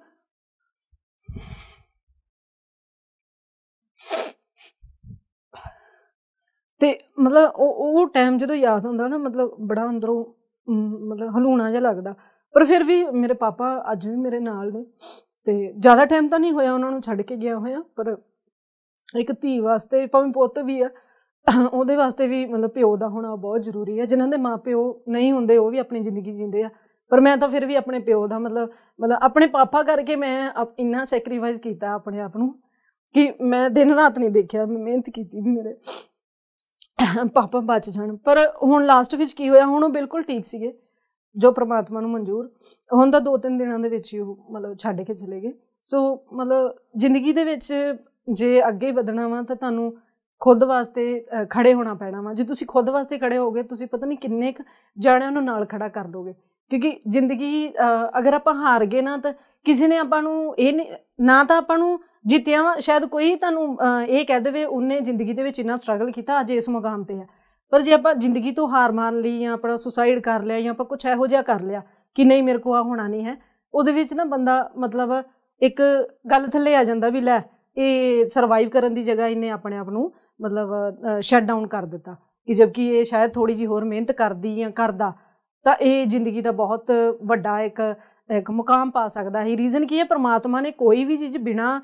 ਅਤੇ ਮਤਲਬ ਉਹ ਟਾਈਮ ਜਦੋਂ ਯਾਦ ਹੁੰਦਾ ਨਾ, ਮਤਲਬ ਬੜਾ ਅੰਦਰੋਂ ਮਤਲਬ ਹਲੂਣਾ ਜਿਹਾ ਲੱਗਦਾ। ਪਰ ਫਿਰ ਵੀ ਮੇਰੇ ਪਾਪਾ ਅੱਜ ਵੀ ਮੇਰੇ ਨਾਲ ਨੇ, ਅਤੇ ਜ਼ਿਆਦਾ ਟਾਈਮ ਤਾਂ ਨਹੀਂ ਹੋਇਆ ਉਹਨਾਂ ਨੂੰ ਛੱਡ ਕੇ ਗਿਆ ਹੋਇਆ। ਪਰ ਇੱਕ ਧੀ ਵਾਸਤੇ, ਭਾਵੇਂ ਪੁੱਤ ਵੀ ਆ, ਉਹਦੇ ਵਾਸਤੇ ਵੀ ਮਤਲਬ ਪਿਓ ਦਾ ਹੋਣਾ ਬਹੁਤ ਜ਼ਰੂਰੀ ਹੈ। ਜਿਨ੍ਹਾਂ ਦੇ ਮਾਂ ਪਿਓ ਨਹੀਂ ਹੁੰਦੇ ਉਹ ਵੀ ਆਪਣੀ ਜ਼ਿੰਦਗੀ ਜੀਂਦੇ ਆ, ਪਰ ਮੈਂ ਤਾਂ ਫਿਰ ਵੀ ਆਪਣੇ ਪਿਓ ਦਾ ਮਤਲਬ ਆਪਣੇ ਪਾਪਾ ਕਰਕੇ ਮੈਂ ਇੰਨਾ ਸੈਕਰੀਫਾਈਸ ਕੀਤਾ ਆਪਣੇ ਆਪ ਨੂੰ ਕਿ ਮੈਂ ਦਿਨ ਰਾਤ ਨਹੀਂ ਦੇਖਿਆ, ਮੈਂ ਮਿਹਨਤ ਕੀਤੀ ਵੀ ਮੇਰੇ ਪਾਪਾ ਬਚ ਜਾਣ। ਪਰ ਹੁਣ ਲਾਸਟ ਵਿੱਚ ਕੀ ਹੋਇਆ, ਹੁਣ ਉਹ ਬਿਲਕੁਲ ਠੀਕ ਸੀਗੇ, ਜੋ ਪ੍ਰਮਾਤਮਾ ਨੂੰ ਮਨਜ਼ੂਰ। ਹੁਣ ਤਾਂ 2-3 ਦਿਨਾਂ ਦੇ ਵਿੱਚ ਹੀ ਉਹ ਮਤਲਬ ਛੱਡ ਕੇ ਚਲੇ ਗਏ। ਸੋ ਮਤਲਬ ਜ਼ਿੰਦਗੀ ਦੇ ਵਿੱਚ ਜੇ ਅੱਗੇ ਵਧਣਾ ਵਾ ਤਾਂ ਤੁਹਾਨੂੰ ਖੁਦ ਵਾਸਤੇ ਖੜ੍ਹੇ ਹੋਣਾ ਪੈਣਾ ਵਾ। ਜੇ ਤੁਸੀਂ ਖੁਦ ਵਾਸਤੇ ਖੜ੍ਹੇ ਹੋਗੇ, ਤੁਸੀਂ ਪਤਾ ਨਹੀਂ ਕਿੰਨੇ ਕੁ ਜਾਣਿਆਂ ਨੂੰ ਨਾਲ ਖੜ੍ਹਾ ਕਰ ਦੋਗੇ। ਕਿਉਂਕਿ ਜ਼ਿੰਦਗੀ ਅਗਰ ਆਪਾਂ ਹਾਰ ਗਏ ਨਾ, ਤਾਂ ਕਿਸੇ ਨੇ ਆਪਾਂ ਨੂੰ ਇਹ ਨਹੀਂ, ਨਾ ਤਾਂ ਆਪਾਂ ਨੂੰ ਜਿੱਤਿਆ ਵਾ, ਸ਼ਾਇਦ ਕੋਈ ਤੁਹਾਨੂੰ ਇਹ ਕਹਿ ਦੇਵੇ ਉਹਨੇ ਜ਼ਿੰਦਗੀ ਦੇ ਵਿੱਚ ਇੰਨਾ ਸਟਰਗਲ ਕੀਤਾ, ਅੱਜ ਇਸ ਮੁਕਾਮ 'ਤੇ ਆ। ਪਰ ਜੇ ਆਪਾਂ ਜ਼ਿੰਦਗੀ ਤੋਂ ਹਾਰ ਮੰਨ ਲਈ, ਜਾਂ ਆਪਣਾ ਸੁਸਾਈਡ ਕਰ ਲਿਆ, ਜਾਂ ਆਪਾਂ ਕੁਛ ਇਹੋ ਜਿਹਾ ਕਰ ਲਿਆ ਕਿ ਨਹੀਂ ਮੇਰੇ ਕੋਲ ਆ ਹੋਣਾ ਨਹੀਂ ਹੈ, ਉਹਦੇ ਵਿੱਚ ਨਾ ਬੰਦਾ ਮਤਲਬ ਇੱਕ ਗੱਲ ਥੱਲੇ ਆ ਜਾਂਦਾ ਵੀ ਲੈ, ਇਹ ਸਰਵਾਈਵ ਕਰਨ ਦੀ ਜਗ੍ਹਾ ਇਹਨੇ ਆਪਣੇ ਆਪ ਨੂੰ ਮਤਲਬ ਸ਼ਟ ਡਾਊਨ ਕਰ ਦਿੱਤਾ, ਕਿ ਜਦਕਿ ਇਹ ਸ਼ਾਇਦ ਥੋੜ੍ਹੀ ਜਿਹੀ ਹੋਰ ਮਿਹਨਤ ਕਰਦੀ ਜਾਂ ਕਰਦਾ ਤਾਂ ਇਹ ਜ਼ਿੰਦਗੀ ਦਾ ਬਹੁਤ ਵੱਡਾ ਇੱਕ ਮੁਕਾਮ ਪਾ ਸਕਦਾ ਹੈ। ਰੀਜ਼ਨ ਕੀ ਹੈ, ਪਰਮਾਤਮਾ ਨੇ ਕੋਈ ਵੀ ਚੀਜ਼ ਬਿਨਾਂ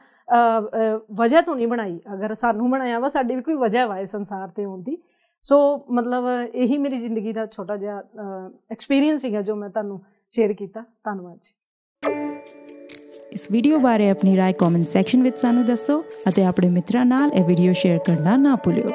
ਵਜ੍ਹਾ ਤੋਂ ਨਹੀਂ ਬਣਾਈ। ਅਗਰ ਸਾਨੂੰ ਬਣਾਇਆ ਵਾ, ਸਾਡੀ ਵੀ ਕੋਈ ਵਜ੍ਹਾ ਵਾ ਇਸ ਸੰਸਾਰ 'ਤੇ ਆਉਣ ਦੀ। ਸੋ ਮਤਲਬ ਇਹੀ ਮੇਰੀ ਜ਼ਿੰਦਗੀ ਦਾ ਛੋਟਾ ਜਿਹਾ ਐਕਸਪੀਰੀਅੰਸ ਸੀਗਾ ਜੋ ਮੈਂ ਤੁਹਾਨੂੰ ਸ਼ੇਅਰ ਕੀਤਾ। ਧੰਨਵਾਦ ਜੀ। ਇਸ ਵੀਡੀਓ ਬਾਰੇ ਆਪਣੀ ਰਾਏ ਕਮੈਂਟ ਸੈਕਸ਼ਨ ਵਿੱਚ ਸਾਨੂੰ ਦੱਸੋ ਅਤੇ ਆਪਣੇ ਮਿੱਤਰਾਂ ਨਾਲ ਇਹ ਵੀਡੀਓ ਸ਼ੇਅਰ ਕਰਨਾ ਨਾ ਭੁੱਲਿਓ।